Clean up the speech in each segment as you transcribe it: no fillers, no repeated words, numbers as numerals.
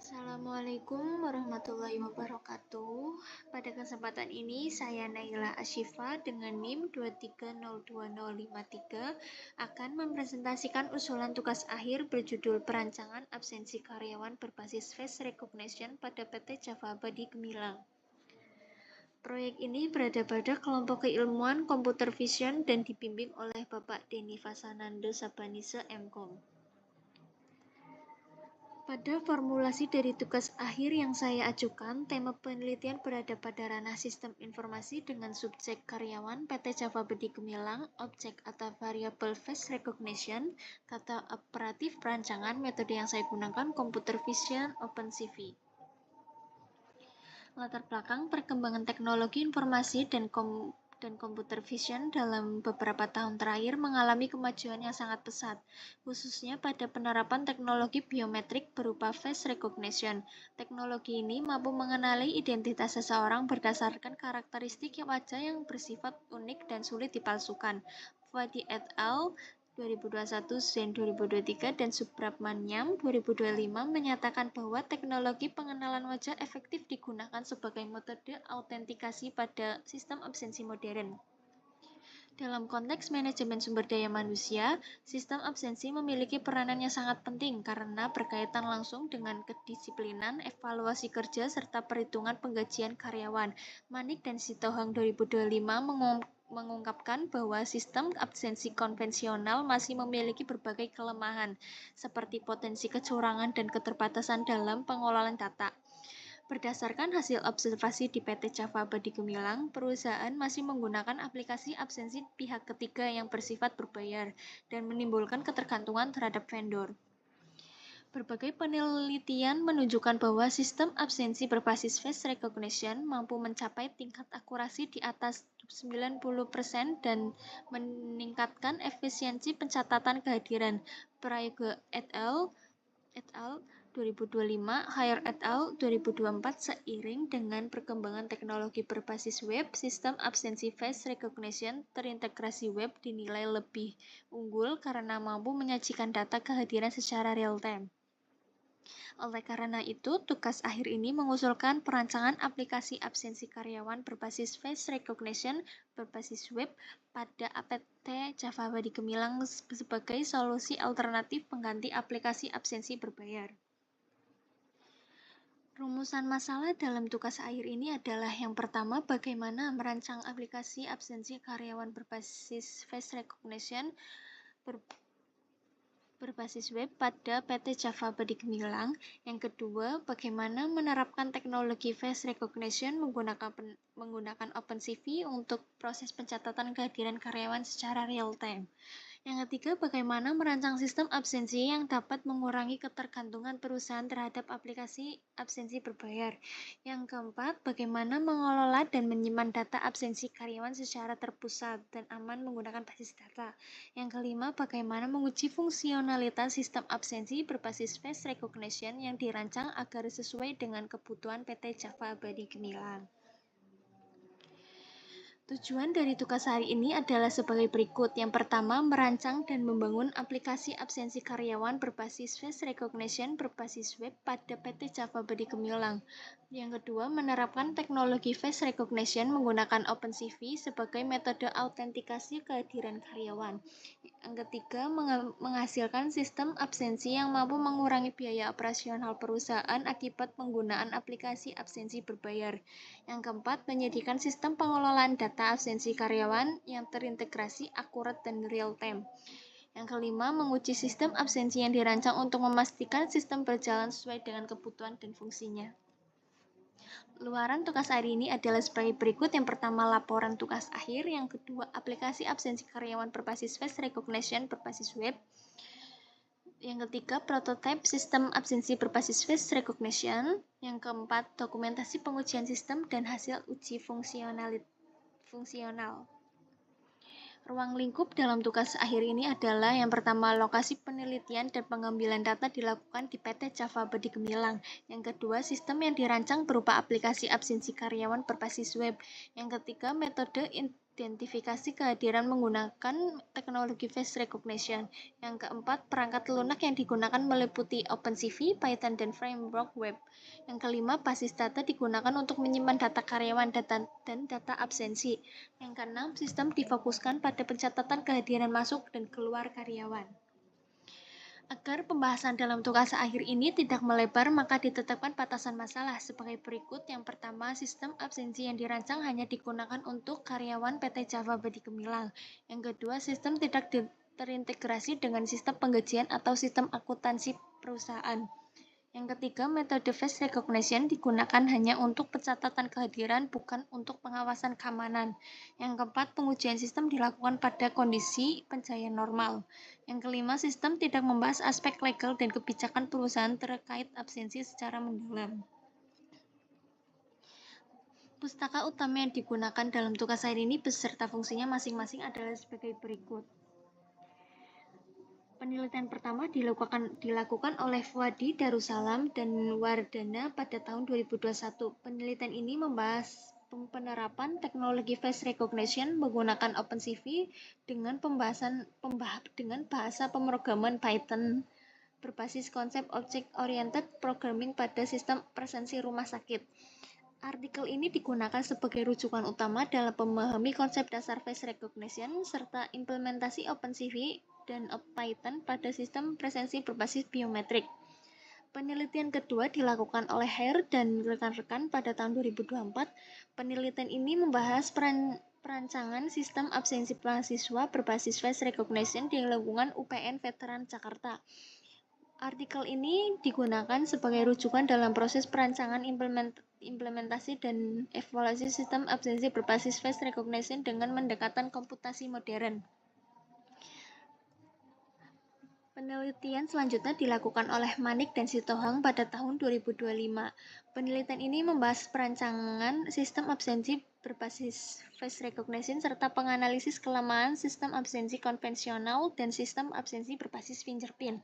Assalamualaikum warahmatullahi wabarakatuh. Pada kesempatan ini saya Naila Ashifa dengan NIM 2302053 akan mempresentasikan usulan tugas akhir berjudul Perancangan Absensi Karyawan Berbasis Face Recognition pada PT Java Abadi Gemilang. Proyek ini berada pada kelompok keilmuan Computer Vision dan dibimbing oleh Bapak Denny Fasanando Sabanise MKom. Pada formulasi dari tugas akhir yang saya ajukan, tema penelitian berada pada ranah sistem informasi dengan subjek karyawan PT Java Abadi Gemilang, objek atau variable face recognition, tata operatif perancangan, metode yang saya gunakan Computer Vision OpenCV. Latar belakang perkembangan teknologi informasi dan Computer Vision dalam beberapa tahun terakhir mengalami kemajuan yang sangat pesat, khususnya pada penerapan teknologi biometrik berupa face recognition. Teknologi ini mampu mengenali identitas seseorang berdasarkan karakteristik wajah yang bersifat unik dan sulit dipalsukan. Fadi et al. 2021, Zen 2023, dan Subrahmanyam 2025 menyatakan bahwa teknologi pengenalan wajah efektif digunakan sebagai metode autentikasi pada sistem absensi modern. Dalam konteks manajemen sumber daya manusia, sistem absensi memiliki peranan yang sangat penting karena berkaitan langsung dengan kedisiplinan, evaluasi kerja, serta perhitungan penggajian karyawan. Manik dan Sitohang 2025 mengungkapkan bahwa sistem absensi konvensional masih memiliki berbagai kelemahan, seperti potensi kecurangan dan keterbatasan dalam pengelolaan data. Berdasarkan hasil observasi di PT Java Abadi Gemilang, perusahaan masih menggunakan aplikasi absensi pihak ketiga yang bersifat berbayar dan menimbulkan ketergantungan terhadap vendor. Berbagai penelitian menunjukkan bahwa sistem absensi berbasis face recognition mampu mencapai tingkat akurasi di atas 90% dan meningkatkan efisiensi pencatatan kehadiran. Prayoga et al. 2025, Haier et al. 2024 seiring dengan perkembangan teknologi berbasis web, sistem absensi face recognition terintegrasi web dinilai lebih unggul karena mampu menyajikan data kehadiran secara real time. Oleh karena itu, tugas akhir ini mengusulkan perancangan aplikasi absensi karyawan berbasis face recognition berbasis web pada PT Java Abadi Gemilang sebagai solusi alternatif pengganti aplikasi absensi berbayar. Rumusan masalah dalam tugas akhir ini adalah yang pertama, bagaimana merancang aplikasi absensi karyawan berbasis face recognition berbasis web pada PT Java Abadi Gemilang. Yang kedua, bagaimana menerapkan teknologi face recognition menggunakan OpenCV untuk proses pencatatan kehadiran karyawan secara real time. Yang ketiga, bagaimana merancang sistem absensi yang dapat mengurangi ketergantungan perusahaan terhadap aplikasi absensi berbayar. Yang keempat, bagaimana mengelola dan menyimpan data absensi karyawan secara terpusat dan aman menggunakan basis data. Yang kelima, bagaimana menguji fungsionalitas sistem absensi berbasis face recognition yang dirancang agar sesuai dengan kebutuhan PT Java Abadi Gemilang. Tujuan dari tugas hari ini adalah sebagai berikut. Yang pertama, merancang dan membangun aplikasi absensi karyawan berbasis face recognition berbasis web pada PT Java Abadi Gemilang. Yang kedua, menerapkan teknologi face recognition menggunakan OpenCV sebagai metode autentikasi kehadiran karyawan. Yang ketiga, menghasilkan sistem absensi yang mampu mengurangi biaya operasional perusahaan akibat penggunaan aplikasi absensi berbayar. Yang keempat, menyediakan sistem pengelolaan data absensi karyawan yang terintegrasi, akurat, dan real time. Yang kelima, menguji sistem absensi yang dirancang untuk memastikan sistem berjalan sesuai dengan kebutuhan dan fungsinya. Luaran tugas hari ini adalah sebagai berikut. Yang pertama, laporan tugas akhir. Yang kedua, aplikasi absensi karyawan berbasis face recognition berbasis web. Yang ketiga, prototipe sistem absensi berbasis face recognition. Yang keempat, dokumentasi pengujian sistem dan hasil uji fungsional. Ruang lingkup dalam tugas akhir ini adalah yang pertama, lokasi penelitian dan pengambilan data dilakukan di PT Java Abadi Gemilang. Yang kedua, sistem yang dirancang berupa aplikasi absensi karyawan berbasis web. Yang ketiga, metode identifikasi kehadiran menggunakan teknologi face recognition. Yang keempat, perangkat lunak yang digunakan meliputi OpenCV, Python, dan framework web. Yang kelima, basis data digunakan untuk menyimpan data karyawan dan data absensi. Yang keenam, sistem difokuskan pada pencatatan kehadiran masuk dan keluar karyawan. Agar pembahasan dalam tugas akhir ini tidak melebar, maka ditetapkan batasan masalah sebagai berikut. Yang pertama, sistem absensi yang dirancang hanya digunakan untuk karyawan PT Java Budi Gemilang. Yang kedua, sistem tidak terintegrasi dengan sistem penggajian atau sistem akuntansi perusahaan. Yang ketiga, metode face recognition digunakan hanya untuk pencatatan kehadiran, bukan untuk pengawasan keamanan. Yang keempat, pengujian sistem dilakukan pada kondisi pencahayaan normal. Yang kelima, sistem tidak membahas aspek legal dan kebijakan perusahaan terkait absensi secara mendalam. Pustaka utama yang digunakan dalam tugas akhir ini beserta fungsinya masing-masing adalah sebagai berikut. Penelitian pertama dilakukan oleh Fuadi Darussalam dan Wardana pada tahun 2021. Penelitian ini membahas penerapan teknologi face recognition menggunakan OpenCV dengan bahasa pemrograman Python berbasis konsep object-oriented programming pada sistem presensi rumah sakit. Artikel ini digunakan sebagai rujukan utama dalam memahami konsep dasar face recognition serta implementasi OpenCV dan Python pada sistem presensi berbasis biometrik. Penelitian kedua dilakukan oleh Hare dan rekan-rekan pada tahun 2024. Penelitian ini membahas perancangan sistem absensi mahasiswa berbasis face recognition di lingkungan UPN Veteran Jakarta. Artikel ini digunakan sebagai rujukan dalam proses perancangan implementasi dan evaluasi sistem absensi berbasis face recognition dengan pendekatan komputasi modern. Penelitian selanjutnya dilakukan oleh Manik dan Sitohang pada tahun 2025. Penelitian ini membahas perancangan sistem absensi berbasis face recognition serta penganalisis kelemahan sistem absensi konvensional dan sistem absensi berbasis fingerprint.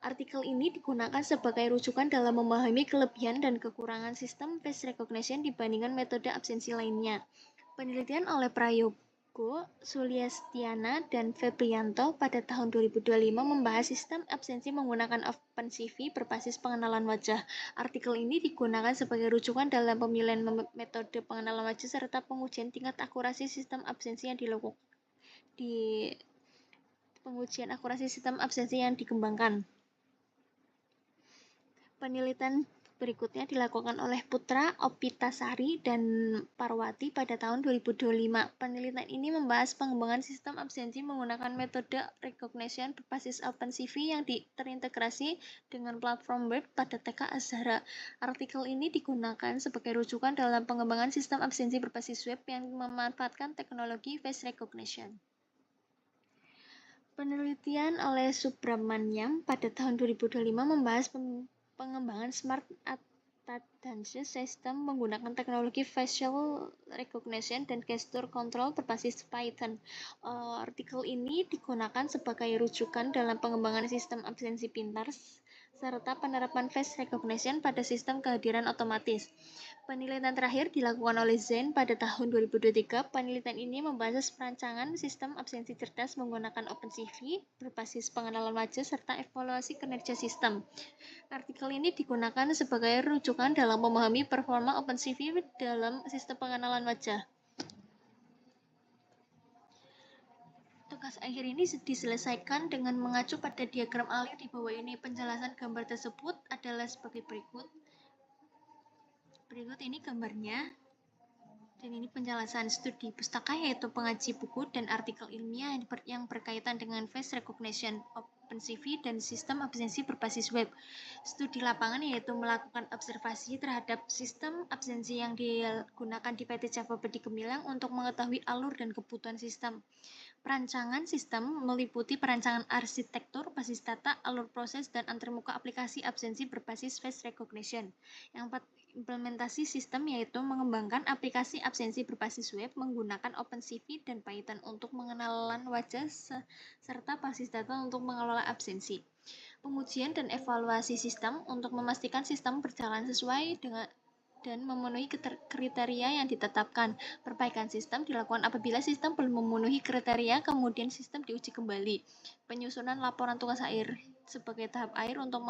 Artikel ini digunakan sebagai rujukan dalam memahami kelebihan dan kekurangan sistem face recognition dibandingkan metode absensi lainnya. Penelitian oleh Prayogo, Suliastiana, dan Febrianto pada tahun 2025 membahas sistem absensi menggunakan OpenCV berbasis pengenalan wajah. Artikel ini digunakan sebagai rujukan dalam pemilihan metode pengenalan wajah serta pengujian tingkat akurasi sistem absensi yang dikembangkan. Penelitian berikutnya dilakukan oleh Putra, Opitasari, dan Parwati pada tahun 2025. Penelitian ini membahas pengembangan sistem absensi menggunakan metode recognition berbasis OpenCV yang terintegrasi dengan platform web pada TK Azhara. Artikel ini digunakan sebagai rujukan dalam pengembangan sistem absensi berbasis web yang memanfaatkan teknologi face recognition. Penelitian oleh Subramanyam pada tahun 2025 membahas pengembangan Smart Attendance System menggunakan teknologi facial recognition dan gesture control berbasis Python. Artikel ini digunakan sebagai rujukan dalam pengembangan sistem absensi pintar serta penerapan face recognition pada sistem kehadiran otomatis. Penelitian terakhir dilakukan oleh Zen pada tahun 2023. Penelitian ini membahas perancangan sistem absensi cerdas menggunakan OpenCV berbasis pengenalan wajah serta evaluasi kinerja sistem. Artikel ini digunakan sebagai rujukan dalam memahami performa OpenCV dalam sistem pengenalan wajah. Tugas akhir ini diselesaikan dengan mengacu pada diagram alur di bawah ini. Penjelasan gambar tersebut adalah sebagai berikut. Berikut ini gambarnya. Dan ini penjelasan studi pustaka yaitu pengaji buku dan artikel ilmiah yang berkaitan dengan face recognition, OpenCV, dan sistem absensi berbasis web. Studi lapangan yaitu melakukan observasi terhadap sistem absensi yang digunakan di PT Java Budi Gemilang untuk mengetahui alur dan kebutuhan sistem. Perancangan sistem meliputi perancangan arsitektur, basis data, alur proses, dan antarmuka aplikasi absensi berbasis face recognition. Yang keempat, implementasi sistem yaitu mengembangkan aplikasi absensi berbasis web menggunakan OpenCV dan Python untuk pengenalan wajah serta basis data untuk mengelola absensi. Pengujian dan evaluasi sistem untuk memastikan sistem berjalan sesuai dan memenuhi kriteria yang ditetapkan. Perbaikan sistem dilakukan apabila sistem belum memenuhi kriteria, kemudian sistem diuji kembali. Penyusunan laporan tugas akhir sebagai tahap akhir untuk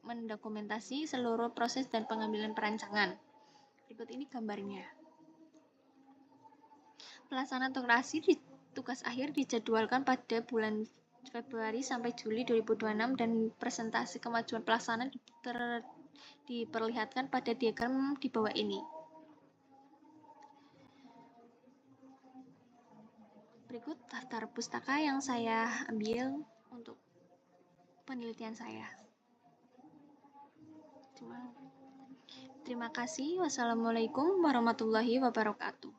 mendokumentasi seluruh proses dan pengambilan perancangan. Berikut ini gambarnya. Pelaksanaan tugas akhir dijadwalkan pada bulan Februari sampai Juli 2026 dan presentasi kemajuan pelaksanaan diperlihatkan pada diagram di bawah ini. Berikut daftar pustaka yang saya ambil untuk penelitian saya. Terima kasih. Wassalamualaikum warahmatullahi wabarakatuh.